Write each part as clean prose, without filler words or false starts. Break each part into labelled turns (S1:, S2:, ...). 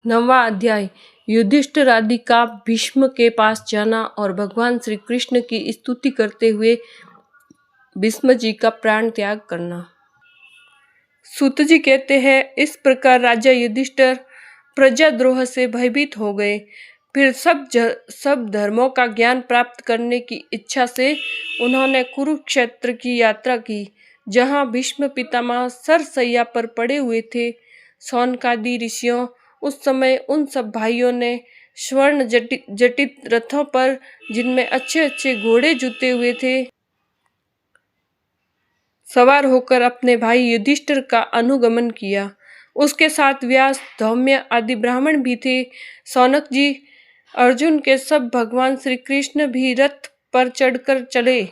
S1: 9वां अध्याय। युधिष्ठिर आदि का भीष्म के पास जाना और भगवान श्री कृष्ण की स्तुति करते हुए भीष्म जी का प्राण त्याग करना। सूत जी कहते हैं, इस प्रकार राजा युधिष्ठिर प्रजाद्रोह से भयभीत हो गए। फिर सब धर्मों का ज्ञान प्राप्त करने की इच्छा से उन्होंने कुरुक्षेत्र की यात्रा की, जहाँ भीष्म पितामह सरसैया पर पड़े हुए थे। सौनकादि ऋषियों उस समय उन सब भाइयों ने स्वर्ण जटित रथों पर, जिनमें अच्छे अच्छे घोड़े जुते हुए थे, सवार होकर अपने भाई युधिष्ठिर का अनुगमन किया। उसके साथ व्यास, धौम्य आदि ब्राह्मण भी थे। सौनक जी, अर्जुन के सब भगवान श्री कृष्ण भी रथ पर चढ़कर चले।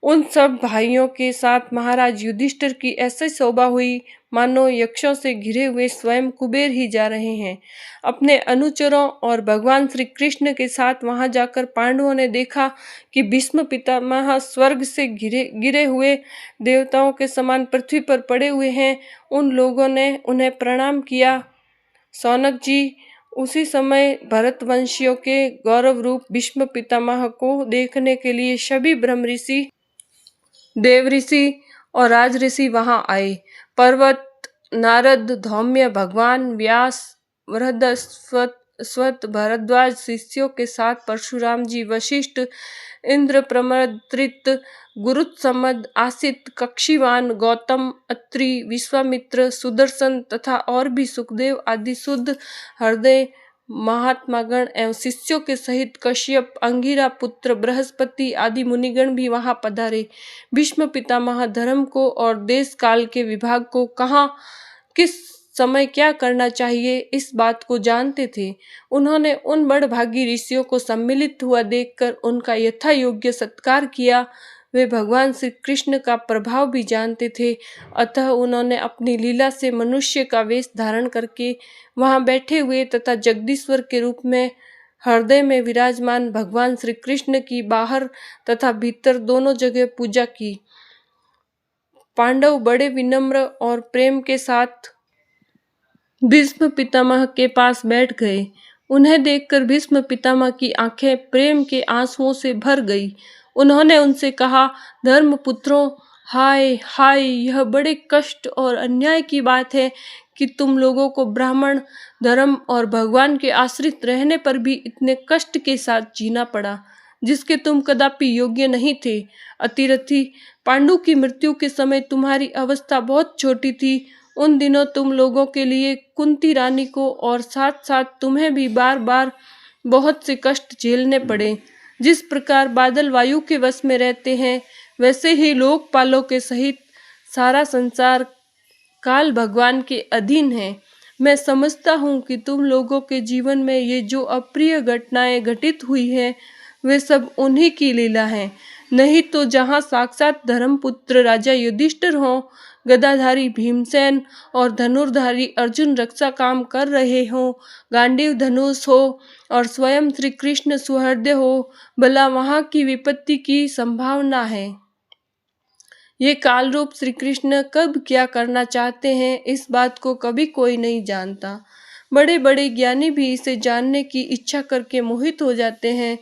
S1: उन सब भाइयों के साथ महाराज युधिष्ठिर की ऐसी शोभा हुई मानो यक्षों से घिरे हुए स्वयं कुबेर ही जा रहे हैं। अपने अनुचरों और भगवान श्री कृष्ण के साथ वहां जाकर पांडवों ने देखा कि भीष्म पितामह स्वर्ग से गिरे हुए देवताओं के समान पृथ्वी पर पड़े हुए हैं। उन लोगों ने उन्हें प्रणाम किया। सौनक जी, उसी समय भरतवंशियों के गौरव रूप भीष्म पितामह को देखने के लिए सभी ब्रह्म ऋषि, देव ऋषि और राज ऋषि वहां आए। पर्वत, नारद, धौम्य, भगवान व्यास, बृहस्पति, भरद्वाज शिष्यों के साथ परशुराम जी, वशिष्ठ, इंद्र, प्रमदृत, गुरुत्समद, आसित, कक्षीवान, गौतम, अत्रि, विश्वामित्र, सुदर्शन तथा और भी सुखदेव आदि शुद्ध हृदय महात्मागण एवं शिष्यों के सहित कश्यप, अंगिरा पुत्र बृहस्पति आदि मुनिगण भी वहां पधारे। भीष्म पितामह धर्म को और देश काल के विभाग को कहाँ किस समय क्या करना चाहिए, इस बात को जानते थे। उन्होंने उन बड़भागी ऋषियों को सम्मिलित हुआ देखकर उनका यथा योग्य सत्कार किया। वे भगवान श्री कृष्ण का प्रभाव भी जानते थे, अतः उन्होंने अपनी लीला से मनुष्य का वेश धारण करके वहां बैठे हुए तथा जगदीश्वर के रूप में हृदय में विराजमान भगवान श्री कृष्ण की बाहर तथा भीतर दोनों जगह पूजा की। पांडव बड़े विनम्र और प्रेम के साथ भीष्म पितामह के पास बैठ गए। उन्हें देखकर भीष्म पितामह की आंखें प्रेम के आंसुओं से भर गई। उन्होंने उनसे कहा, धर्मपुत्रों, हाय हाय, यह बड़े कष्ट और अन्याय की बात है कि तुम लोगों को ब्राह्मण धर्म और भगवान के आश्रित रहने पर भी इतने कष्ट के साथ जीना पड़ा, जिसके तुम कदापि योग्य नहीं थे। अतिरथी, पांडु की मृत्यु के समय तुम्हारी अवस्था बहुत छोटी थी। उन दिनों तुम लोगों के लिए कुंती रानी को और साथ साथ तुम्हें भी बार बार बहुत से कष्ट झेलने पड़े। जिस प्रकार बादल वायु के वश में रहते हैं, वैसे ही लोकपालों के सहित सारा संसार काल भगवान के अधीन है। मैं समझता हूँ कि तुम लोगों के जीवन में ये जो अप्रिय घटनाएं घटित हुई है, वे सब उन्हीं की लीला है। नहीं तो जहाँ साक्षात धर्मपुत्र राजा युधिष्ठिर हों, गदाधारी भीमसेन और धनुर्धारी अर्जुन रक्षा काम कर रहे हों, गांडीव धनुष हो और स्वयं श्री कृष्ण सुहृदय हो, भला वहाँ की विपत्ति की संभावना है। ये काल रूप श्री कृष्ण कब क्या करना चाहते हैं, इस बात को कभी कोई नहीं जानता। बड़े बड़े ज्ञानी भी इसे जानने की इच्छा करके मोहित हो जाते हैं।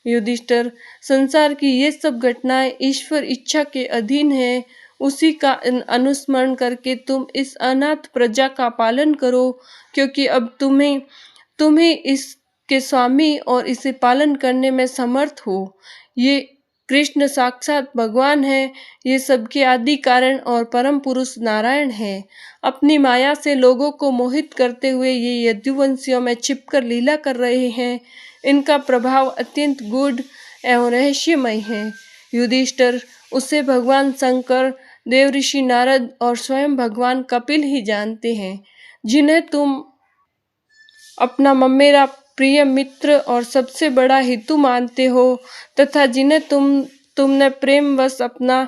S1: युधिष्ठिर, संसार की ये सब घटनाएं ईश्वर इच्छा के अधीन है। उसी का अनुस्मरण करके तुम इस अनाथ प्रजा का पालन करो, क्योंकि अब तुम्हें इसके स्वामी और इसे पालन करने में समर्थ हो। ये कृष्ण साक्षात भगवान है। ये सबके आदि कारण और परम पुरुष नारायण है। अपनी माया से लोगों को मोहित करते हुए ये यदुवंशियों में छिपकर लीला कर रहे हैं। इनका प्रभाव अत्यंत गूढ़ एवं रहस्यमय है। युधिष्ठिर, उसे भगवान शंकर, देवऋषि नारद और स्वयं भगवान कपिल ही जानते हैं, जिन्हें तुम अपना मेरा प्रिय मित्र और सबसे बड़ा हितु मानते हो, तथा जिन्हें तुमने प्रेमवश अपना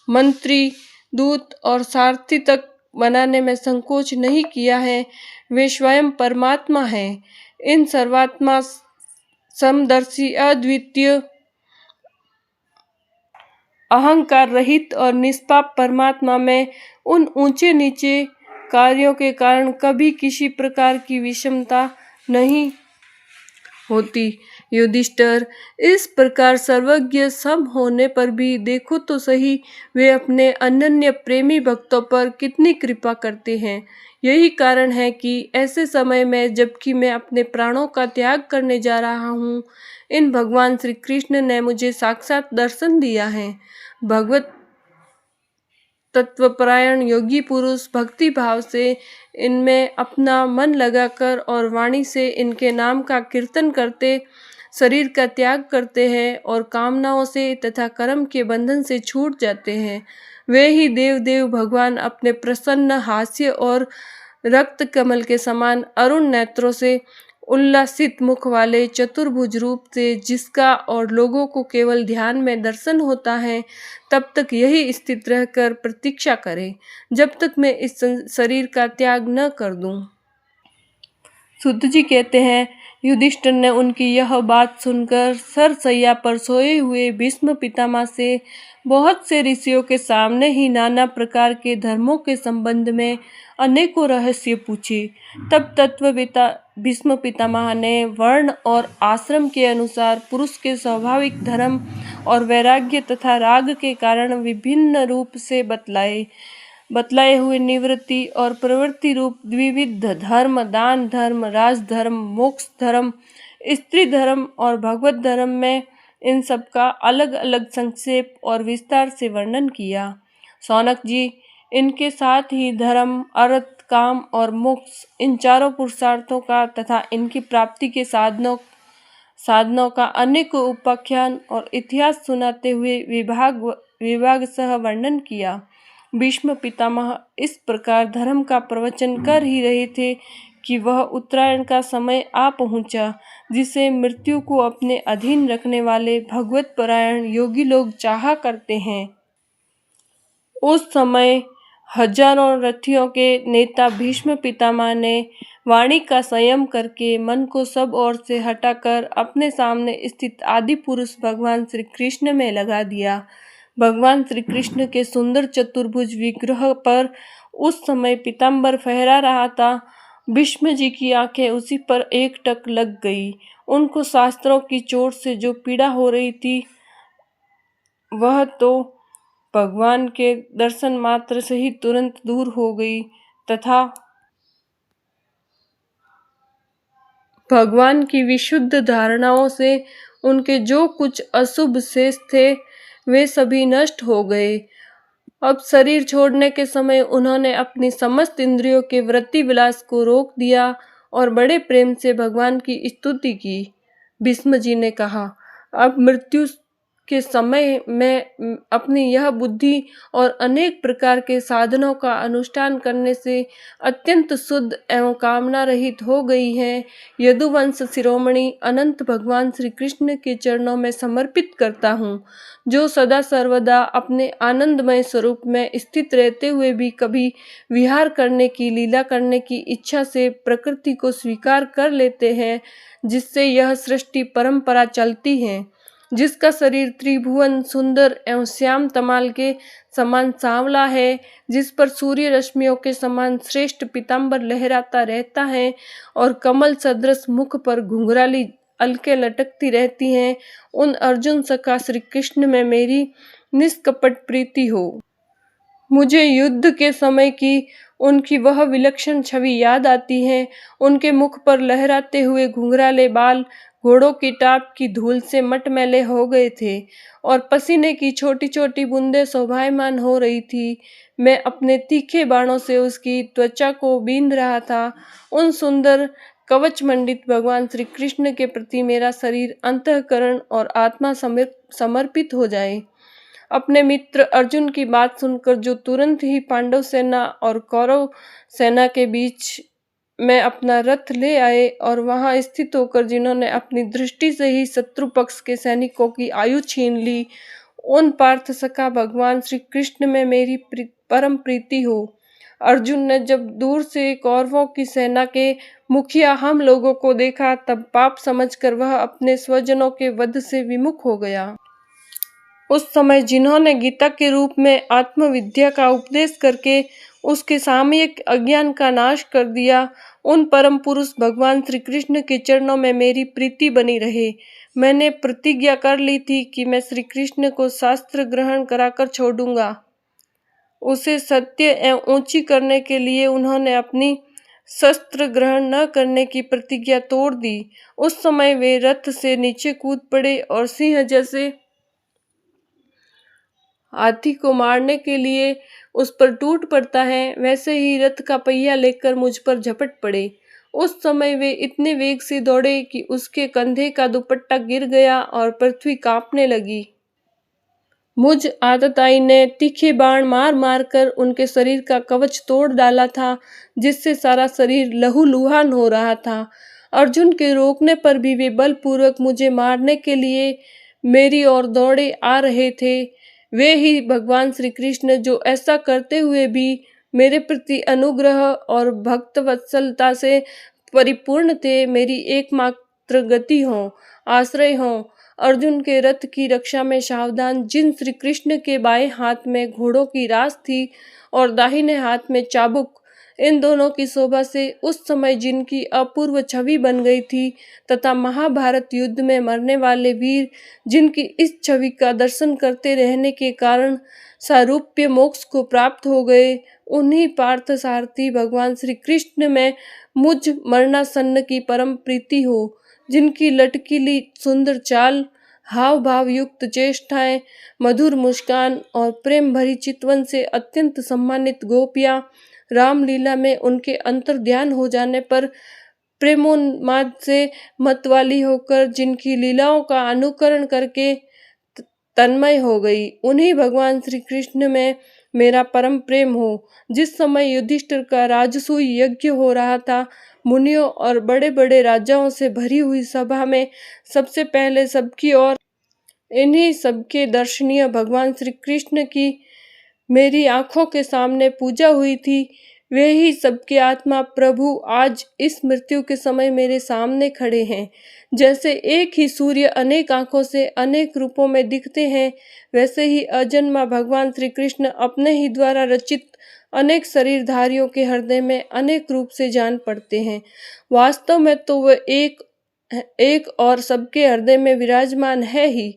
S1: मंत्री, दूत और सारथी तक बनाने में संकोच नहीं किया है। वे स्वयं परमात्मा हैं। इन सर्वात्मा समदर्शी, अद्वितीय, अहंकार रहित और निष्पाप परमात्मा में उन ऊंचे नीचे कार्यों के कारण कभी किसी प्रकार की विषमता नहीं होती। युधिष्ठिर, इस प्रकार सर्वज्ञ सब होने पर भी देखो तो सही वे अपने अनन्य प्रेमी भक्तों पर कितनी कृपा करते हैं। यही कारण है कि ऐसे समय में, जबकि मैं अपने प्राणों का त्याग करने जा रहा हूँ, इन भगवान श्री कृष्ण ने मुझे साक्षात दर्शन दिया है। भगवत तत्वपरायण योगी पुरुष भक्ति भाव से इनमें अपना मन लगाकर और वाणी से इनके नाम का कीर्तन करते शरीर का त्याग करते हैं और कामनाओं से तथा कर्म के बंधन से छूट जाते हैं। वे ही देव भगवान अपने प्रसन्न हास्य और रक्त कमल के समान अरुण नेत्रों से, उल्लासित मुख वाले चतुर्भुज रूप से जिसका और लोगों को केवल ध्यान में दर्शन होता है, तब तक यही स्थित रहकर प्रतीक्षा करें जब तक मैं इस शरीर का त्याग न कर दूं। सुत जी कहते हैं, युधिष्ठिर ने उनकी यह बात सुनकर सरसैया पर सोए हुए भीष्म पितामह से बहुत से ऋषियों के सामने ही नाना प्रकार के धर्मों के संबंध में अनेकों रहस्य पूछे। तब तत्ववेता भीष्म पितामह ने वर्ण और आश्रम के अनुसार पुरुष के स्वाभाविक धर्म और वैराग्य तथा राग के कारण विभिन्न रूप से बतलाए हुए निवृत्ति और प्रवृत्ति रूप द्विविध धर्म, दान धर्म, राजधर्म, मोक्ष धर्म, स्त्री धर्म और भगवत धर्म में इन सब का अलग अलग संक्षेप और विस्तार से वर्णन किया। शौनक जी, इनके साथ ही धर्म, अर्थ, काम और मोक्ष, इन चारों पुरुषार्थों का तथा इनकी प्राप्ति के साधनों का अनेकों उपाख्यान और इतिहास सुनाते हुए विभाग सह वर्णन किया। भीष्म पितामह इस प्रकार धर्म का प्रवचन कर ही रहे थे कि वह उत्तरायण का समय आ पहुंचा, जिसे मृत्यु को अपने अधीन रखने वाले भगवत परायण योगी लोग चाहा करते हैं। उस समय हजारों रथियों के नेता भीष्म पितामह ने वाणी का संयम करके मन को सब ओर से हटाकर अपने सामने स्थित आदि पुरुष भगवान श्री कृष्ण में लगा दिया। भगवान श्री कृष्ण के सुंदर चतुर्भुज विग्रह पर उस समय पीताम्बर फहरा रहा था। भीष्म जी की आंखें उसी पर एकटक लग गई। उनको शास्त्रों की चोट से जो पीड़ा हो रही थी, वह तो भगवान के दर्शन मात्र से ही तुरंत दूर हो गई तथा भगवान की विशुद्ध धारणाओं से उनके जो कुछ अशुभ शेष थे, वे सभी नष्ट हो गए। अब शरीर छोड़ने के समय उन्होंने अपनी समस्त इंद्रियों के वृत्ति विलास को रोक दिया और बड़े प्रेम से भगवान की स्तुति की। भीष्म जी ने कहा, अब मृत्यु के समय में अपनी यह बुद्धि और अनेक प्रकार के साधनों का अनुष्ठान करने से अत्यंत शुद्ध एवं कामना रहित हो गई है। यदुवंश शिरोमणि अनंत भगवान श्री कृष्ण के चरणों में समर्पित करता हूँ, जो सदा सर्वदा अपने आनंदमय स्वरूप में स्थित रहते हुए भी कभी विहार करने की, लीला करने की इच्छा से प्रकृति को स्वीकार कर लेते हैं, जिससे यह सृष्टि परंपरा चलती है, जिसका शरीर त्रिभुवन सुंदर एवं श्याम तमाल के समान सांवला है, जिस पर सूर्य रश्मियों के समान श्रेष्ठ पीताम्बर लहराता रहता है और कमल सदृश मुख पर घुंघराली अलके लटकती रहती हैं, उन अर्जुन सखा श्री कृष्ण में मेरी निष्कपट प्रीति हो। मुझे युद्ध के समय की उनकी वह विलक्षण छवि याद आती है। उनके मुख पर लहराते हुए घुंघराले बाल घोड़ों की टाप की धूल से मटमैले हो गए थे और पसीने की छोटी छोटी बूंदें शोभायमान हो रही थी। मैं अपने तीखे बाणों से उसकी त्वचा को बींध रहा था। उन सुंदर कवच मंडित भगवान श्री कृष्ण के प्रति मेरा शरीर, अंतःकरण और आत्मा समर्पित हो जाए। अपने मित्र अर्जुन की बात सुनकर जो तुरंत ही पांडव सेना और कौरव सेना के बीच में अपना रथ ले आए और वहां स्थित होकर जिन्होंने अपनी दृष्टि से ही शत्रु पक्ष के सैनिकों की आयु छीन ली, उन पार्थ सखा भगवान श्री कृष्ण में मेरी परम प्रीति हो। अर्जुन ने जब दूर से कौरवों की सेना के मुखिया हम लोगों को देखा, तब पाप समझकर वह अपने स्वजनों के वध से विमुख हो गया। उस समय जिन्होंने गीता के रूप में आत्मविद्या का उपदेश करके उसके सामयिक अज्ञान का नाश कर दिया। उन परम पुरुष भगवान श्री कृष्ण के चरणों में मेरी प्रीति बनी रहे। मैंने प्रतिज्ञा कर ली थी कि मैं श्री कृष्ण को शास्त्र ग्रहण कराकर छोड़ूंगा। उसे सत्य एवं ऊंची करने के लिए उन्होंने अपनी शस्त्र ग्रहण न करने की प्रतिज्ञा तोड़ दी। उस समय वे रथ से नीचे कूद पड़े और सिंह जैसे हाथी को मारने के लिए उस पर टूट पड़ता है, वैसे ही रथ का पहिया लेकर मुझ पर झपट पड़े। उस समय वे इतने वेग से दौड़े कि उसके कंधे का दुपट्टा गिर गया और पृथ्वी कांपने लगी। मुझ आतताई ने तीखे बाण मार मार कर उनके शरीर का कवच तोड़ डाला था, जिससे सारा शरीर लहूलुहान हो रहा था। अर्जुन के रोकने पर भी वे बलपूर्वक मुझे मारने के लिए मेरी ओर दौड़े आ रहे थे। वे ही भगवान श्री कृष्ण जो ऐसा करते हुए भी मेरे प्रति अनुग्रह और भक्त वत्सलता से परिपूर्ण थे, मेरी एकमात्र गति हों, आश्रय हों। अर्जुन के रथ की रक्षा में सावधान जिन श्री कृष्ण के बाएं हाथ में घोड़ों की रास थी और दाहिने हाथ में चाबुक, इन दोनों की शोभा से उस समय जिनकी अपूर्व छवि बन गई थी, तथा महाभारत युद्ध में मरने वाले वीर जिनकी इस छवि का दर्शन करते रहने के कारण सारूप्य मोक्ष को प्राप्त हो गए, उन्हीं पार्थ सारथी भगवान श्री कृष्ण में मुझ मरणासन्न की परम प्रीति हो, जिनकी लटकीली सुंदर चाल, हाव भाव युक्त चेष्टाएं, मधुर मुस्कान और प्रेम भरी चितवन से अत्यंत सम्मानित गोपियां रामलीला में उनके अंतर ध्यान हो जाने पर प्रेमोन्माद से मतवाली होकर जिनकी लीलाओं का अनुकरण करके तन्मय हो गई, उन्हीं भगवान श्री कृष्ण में मेरा परम प्रेम हो। जिस समय युधिष्ठिर का राजसूय यज्ञ हो रहा था, मुनियों और बड़े बड़े राजाओं से भरी हुई सभा में सबसे पहले सबकी ओर इन्हीं सबके दर्शनीय भगवान श्री कृष्ण की मेरी आंखों के सामने पूजा हुई थी, वे ही सबके आत्मा प्रभु आज इस मृत्यु के समय मेरे सामने खड़े हैं। जैसे एक ही सूर्य अनेक आंखों से अनेक रूपों में दिखते हैं, वैसे ही अजन्मा भगवान श्री कृष्ण अपने ही द्वारा रचित अनेक शरीरधारियों के हृदय में अनेक रूप से जान पड़ते हैं। वास्तव में तो वह एक और सबके हृदय में विराजमान है ही।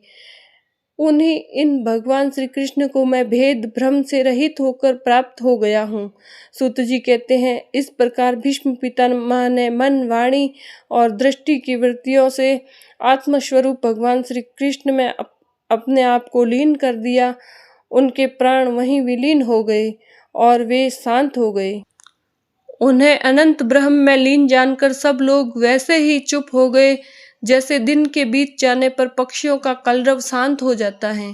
S1: उन्हीं इन भगवान श्री कृष्ण को मैं भेद भ्रम से रहित होकर प्राप्त हो गया हूँ। सूत जी कहते हैं, इस प्रकार भीष्म पितामह ने मन, वाणी और दृष्टि की वृत्तियों से आत्मस्वरूप भगवान श्री कृष्ण में अपने आप को लीन कर दिया। उनके प्राण वहीं विलीन हो गए और वे शांत हो गए। उन्हें अनंत ब्रह्म में लीन जानकर सब लोग वैसे ही चुप हो गए जैसे दिन के बीत जाने पर पक्षियों का कलरव शांत हो जाता है।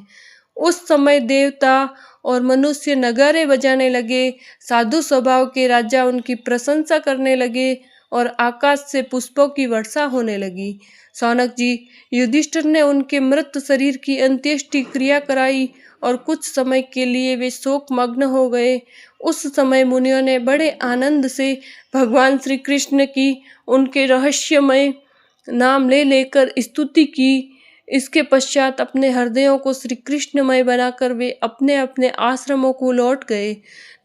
S1: उस समय देवता और मनुष्य नगारे बजाने लगे, साधु स्वभाव के राजा उनकी प्रशंसा करने लगे और आकाश से पुष्पों की वर्षा होने लगी। सौनक जी, युधिष्ठिर ने उनके मृत शरीर की अंत्येष्टि क्रिया कराई और कुछ समय के लिए वे शोक मग्न हो गए। उस समय मुनियों ने बड़े आनंद से भगवान श्री कृष्ण की उनके रहस्यमय नाम ले लेकर स्तुति की। इसके पश्चात अपने हृदयों को श्री कृष्णमय बनाकर वे अपने अपने आश्रमों को लौट गए।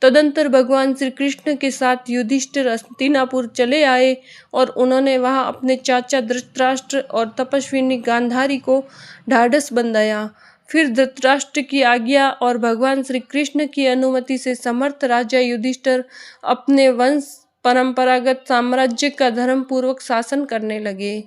S1: तदंतर भगवान श्री कृष्ण के साथ युधिष्ठिर हस्तिनापुर चले आए और उन्होंने वहां अपने चाचा धृतराष्ट्र और तपस्विनी गांधारी को ढाढ़स बंधाया। फिर धृतराष्ट्र की आज्ञा और भगवान श्री कृष्ण की अनुमति से समर्थ राजा युधिष्ठिर अपने वंश परंपरागत साम्राज्य का धर्म पूर्वक शासन करने लगे।